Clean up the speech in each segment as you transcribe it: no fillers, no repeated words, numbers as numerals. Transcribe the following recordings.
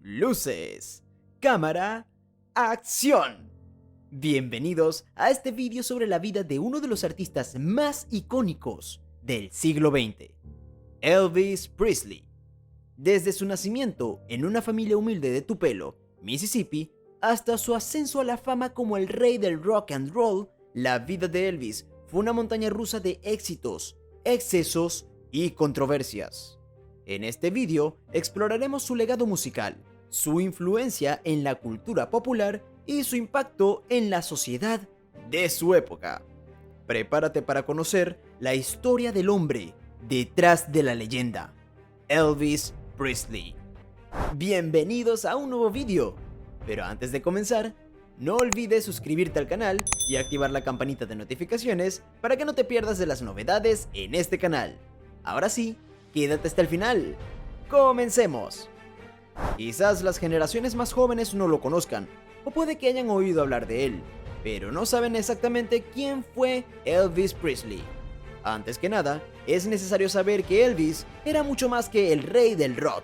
luces, cámara, acción. Bienvenidos a este vídeo sobre la vida de uno de los artistas más icónicos del siglo XX, Elvis Presley. Desde su nacimiento en una familia humilde de Tupelo, Mississippi, hasta su ascenso a la fama como el rey del rock and roll, la vida de Elvis fue una montaña rusa de éxitos, excesos y controversias. En este vídeo exploraremos su legado musical, su influencia en la cultura popular y su impacto en la sociedad de su época. Prepárate para conocer la historia del hombre detrás de la leyenda, Elvis Presley. Bienvenidos a un nuevo vídeo, pero antes de comenzar, no olvides suscribirte al canal y activar la campanita de notificaciones para que no te pierdas de las novedades en este canal. Ahora sí, quédate hasta el final. ¡Comencemos! Quizás las generaciones más jóvenes no lo conozcan, o puede que hayan oído hablar de él, pero no saben exactamente quién fue Elvis Presley. Antes que nada, es necesario saber que Elvis era mucho más que el rey del rock.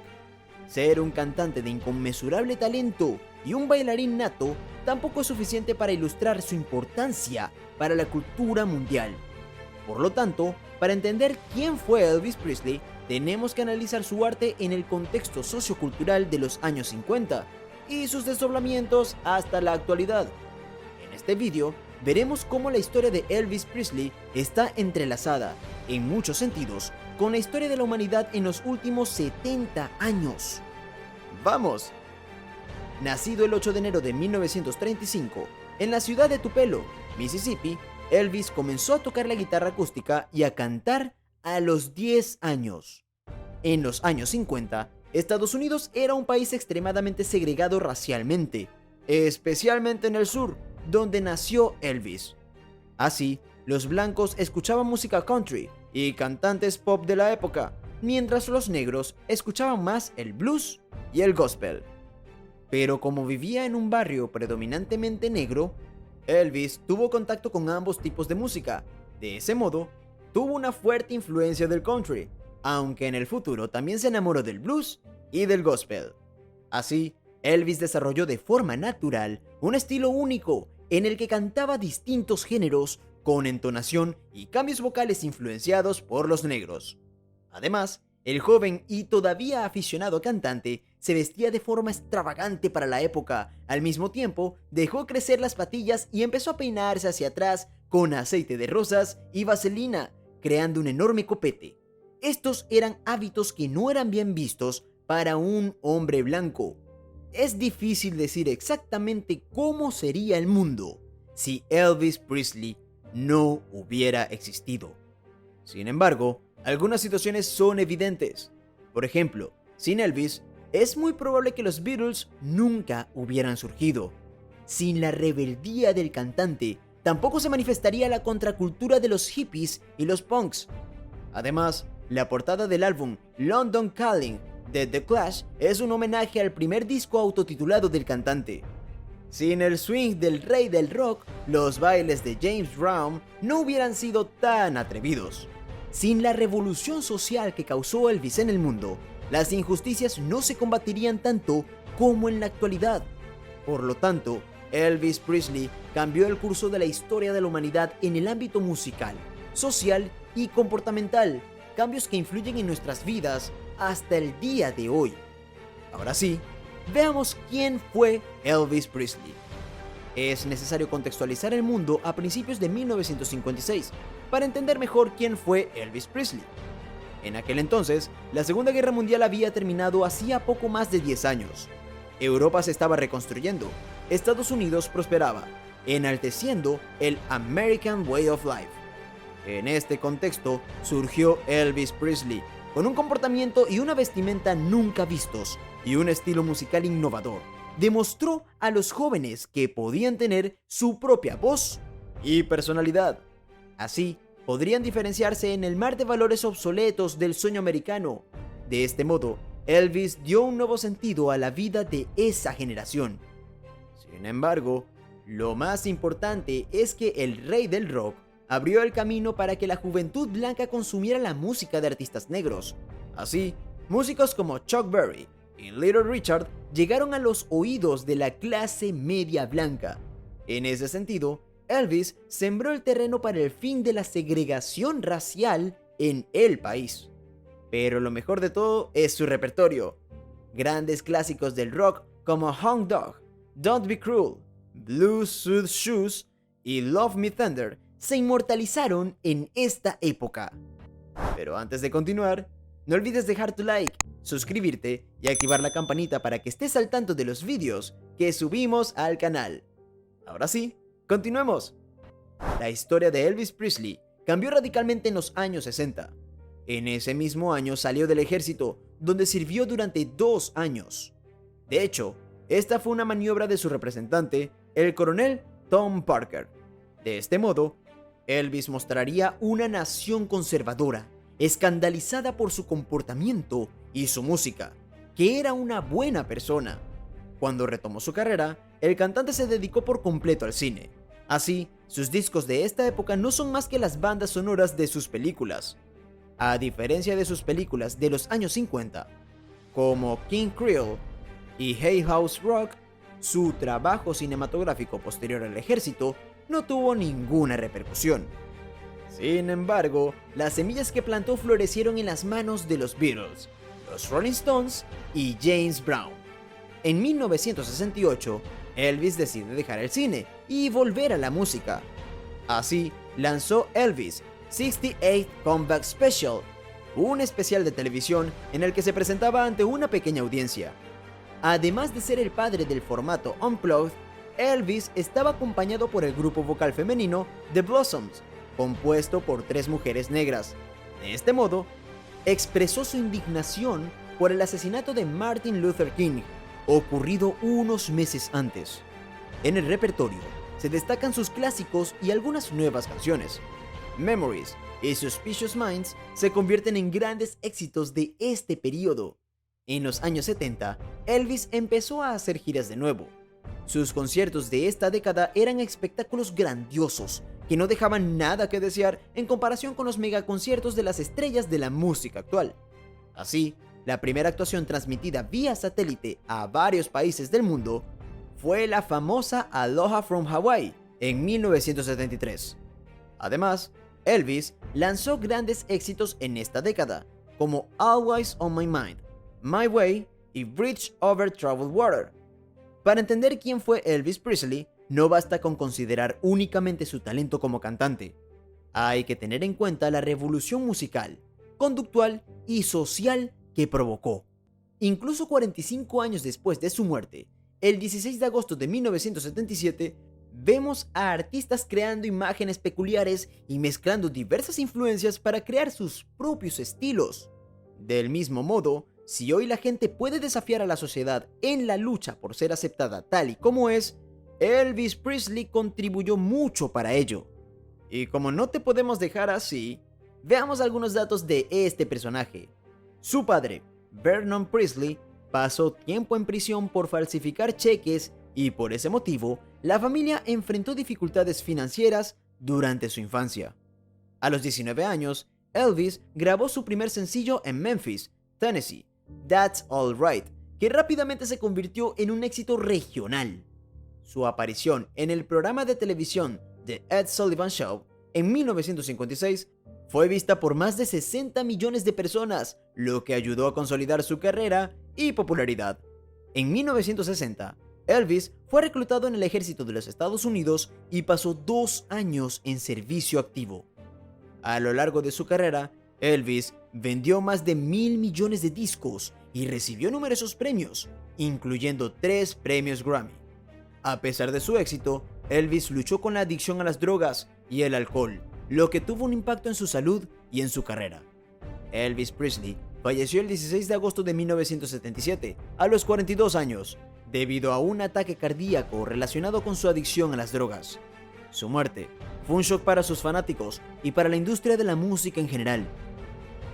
Ser un cantante de inconmensurable talento y un bailarín nato tampoco es suficiente para ilustrar su importancia para la cultura mundial. Por lo tanto, para entender quién fue Elvis Presley, tenemos que analizar su arte en el contexto sociocultural de los años 50 y sus desdoblamientos hasta la actualidad. En este vídeo veremos cómo la historia de Elvis Presley está entrelazada, en muchos sentidos, con la historia de la humanidad en los últimos 70 años. ¡Vamos! Nacido el 8 de enero de 1935, en la ciudad de Tupelo, Mississippi, Elvis comenzó a tocar la guitarra acústica y a cantar a los 10 años. En los años 50, Estados Unidos era un país extremadamente segregado racialmente, especialmente en el sur, donde nació Elvis. Así, los blancos escuchaban música country y cantantes pop de la época, mientras los negros escuchaban más el blues y el gospel. Pero como vivía en un barrio predominantemente negro, Elvis tuvo contacto con ambos tipos de música. De ese modo, tuvo una fuerte influencia del country, aunque en el futuro también se enamoró del blues y del gospel. Así, Elvis desarrolló de forma natural un estilo único en el que cantaba distintos géneros con entonación y cambios vocales influenciados por los negros. Además, el joven y todavía aficionado cantante se vestía de forma extravagante para la época. Al mismo tiempo, dejó crecer las patillas y empezó a peinarse hacia atrás con aceite de rosas y vaselina, creando un enorme copete. Estos eran hábitos que no eran bien vistos para un hombre blanco. Es difícil decir exactamente cómo sería el mundo si Elvis Presley no hubiera existido. Sin embargo, algunas situaciones son evidentes. Por ejemplo, sin Elvis, es muy probable que los Beatles nunca hubieran surgido. Sin la rebeldía del cantante, tampoco se manifestaría la contracultura de los hippies y los punks. Además, la portada del álbum London Calling de The Clash es un homenaje al primer disco autotitulado del cantante. Sin el swing del rey del rock, los bailes de James Brown no hubieran sido tan atrevidos. Sin la revolución social que causó Elvis en el mundo, las injusticias no se combatirían tanto como en la actualidad. Por lo tanto, Elvis Presley cambió el curso de la historia de la humanidad en el ámbito musical, social y comportamental, cambios que influyen en nuestras vidas hasta el día de hoy. Ahora sí, veamos quién fue Elvis Presley. Es necesario contextualizar el mundo a principios de 1956 para entender mejor quién fue Elvis Presley. En aquel entonces, la Segunda Guerra Mundial había terminado hacía poco más de 10 años. Europa se estaba reconstruyendo, Estados Unidos prosperaba, enalteciendo el American Way of Life. En este contexto surgió Elvis Presley, con un comportamiento y una vestimenta nunca vistos y un estilo musical innovador. Demostró a los jóvenes que podían tener su propia voz y personalidad. Así, podrían diferenciarse en el mar de valores obsoletos del sueño americano. De este modo, Elvis dio un nuevo sentido a la vida de esa generación. Sin embargo, lo más importante es que el rey del rock abrió el camino para que la juventud blanca consumiera la música de artistas negros. Así, músicos como Chuck Berry y Little Richard llegaron a los oídos de la clase media blanca. En ese sentido, Elvis sembró el terreno para el fin de la segregación racial en el país. Pero lo mejor de todo es su repertorio. Grandes clásicos del rock como Hound Dog, Don't Be Cruel, Blue Suede Shoes y Love Me Tender se inmortalizaron en esta época. Pero antes de continuar, no olvides dejar tu like, suscribirte y activar la campanita para que estés al tanto de los vídeos que subimos al canal. Ahora sí, continuemos. La historia de Elvis Presley cambió radicalmente en los años 60. En ese mismo año salió del ejército, donde sirvió durante 2 años. De hecho, esta fue una maniobra de su representante, el coronel Tom Parker. De este modo, Elvis mostraría una nación conservadora, escandalizada por su comportamiento y su música, que era una buena persona. Cuando retomó su carrera, el cantante se dedicó por completo al cine. Así, sus discos de esta época no son más que las bandas sonoras de sus películas. A diferencia de sus películas de los años 50, como King Creole y Hay House Rock, su trabajo cinematográfico posterior al ejército no tuvo ninguna repercusión. Sin embargo, las semillas que plantó florecieron en las manos de los Beatles, los Rolling Stones y James Brown. En 1968, Elvis decide dejar el cine y volver a la música. Así, lanzó Elvis 68 Comeback Special, un especial de televisión en el que se presentaba ante una pequeña audiencia. Además de ser el padre del formato Unplugged, Elvis estaba acompañado por el grupo vocal femenino The Blossoms, compuesto por 3 mujeres negras. De este modo, expresó su indignación por el asesinato de Martin Luther King, ocurrido unos meses antes. En el repertorio se destacan sus clásicos y algunas nuevas canciones. Memories y Suspicious Minds se convierten en grandes éxitos de este periodo. En los años 70, Elvis empezó a hacer giras de nuevo. Sus conciertos de esta década eran espectáculos grandiosos, que no dejaban nada que desear en comparación con los megaconciertos de las estrellas de la música actual. Así, la primera actuación transmitida vía satélite a varios países del mundo fue la famosa Aloha from Hawaii en 1973. Además, Elvis lanzó grandes éxitos en esta década, como Always on My Mind, My Way y Bridge Over Troubled Water. Para entender quién fue Elvis Presley, no basta con considerar únicamente su talento como cantante. Hay que tener en cuenta la revolución musical, conductual y social que provocó. Incluso 45 años después de su muerte, el 16 de agosto de 1977, vemos a artistas creando imágenes peculiares y mezclando diversas influencias para crear sus propios estilos. Del mismo modo, si hoy la gente puede desafiar a la sociedad en la lucha por ser aceptada tal y como es, Elvis Presley contribuyó mucho para ello. Y como no te podemos dejar así, veamos algunos datos de este personaje. Su padre, Vernon Presley, pasó tiempo en prisión por falsificar cheques y por ese motivo, la familia enfrentó dificultades financieras durante su infancia. A los 19 años, Elvis grabó su primer sencillo en Memphis, Tennessee, That's All Right, que rápidamente se convirtió en un éxito regional. Su aparición en el programa de televisión The Ed Sullivan Show en 1956 fue vista por más de 60 millones de personas, lo que ayudó a consolidar su carrera y popularidad. En 1960, Elvis fue reclutado en el ejército de los Estados Unidos y pasó 2 años en servicio activo. A lo largo de su carrera, Elvis vendió más de 1.000 millones de discos y recibió numerosos premios, incluyendo 3 premios Grammy. A pesar de su éxito, Elvis luchó con la adicción a las drogas y el alcohol, lo que tuvo un impacto en su salud y en su carrera. Elvis Presley falleció el 16 de agosto de 1977, a los 42 años, debido a un ataque cardíaco relacionado con su adicción a las drogas. Su muerte fue un shock para sus fanáticos y para la industria de la música en general.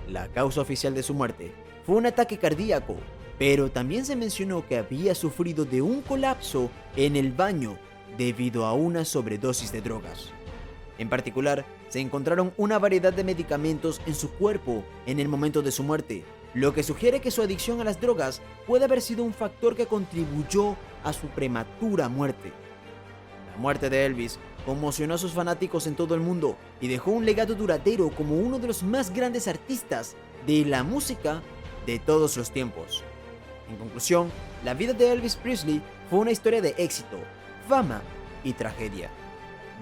La causa oficial de su muerte fue un ataque cardíaco, pero también se mencionó que había sufrido de un colapso en el baño debido a una sobredosis de drogas. En particular, se encontraron una variedad de medicamentos en su cuerpo en el momento de su muerte, lo que sugiere que su adicción a las drogas puede haber sido un factor que contribuyó a su prematura muerte. La muerte de Elvis conmocionó a sus fanáticos en todo el mundo y dejó un legado duradero como uno de los más grandes artistas de la música de todos los tiempos. En conclusión, la vida de Elvis Presley fue una historia de éxito, fama y tragedia.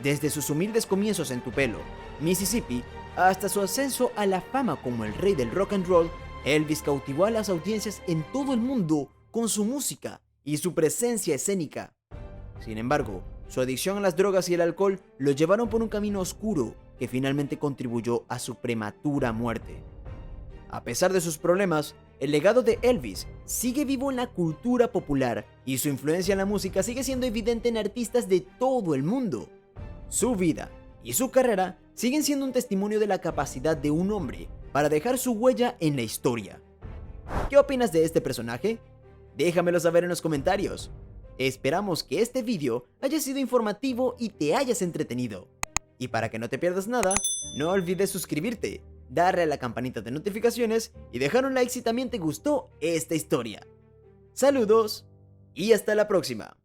Desde sus humildes comienzos en Tupelo, Mississippi, hasta su ascenso a la fama como el rey del rock and roll, Elvis cautivó a las audiencias en todo el mundo con su música y su presencia escénica. Sin embargo, su adicción a las drogas y el alcohol lo llevaron por un camino oscuro que finalmente contribuyó a su prematura muerte. A pesar de sus problemas, el legado de Elvis sigue vivo en la cultura popular y su influencia en la música sigue siendo evidente en artistas de todo el mundo. Su vida y su carrera siguen siendo un testimonio de la capacidad de un hombre para dejar su huella en la historia. ¿Qué opinas de este personaje? Déjamelo saber en los comentarios. Esperamos que este video haya sido informativo y te hayas entretenido. Y para que no te pierdas nada, no olvides suscribirte, darle a la campanita de notificaciones y dejar un like si también te gustó esta historia. Saludos y hasta la próxima.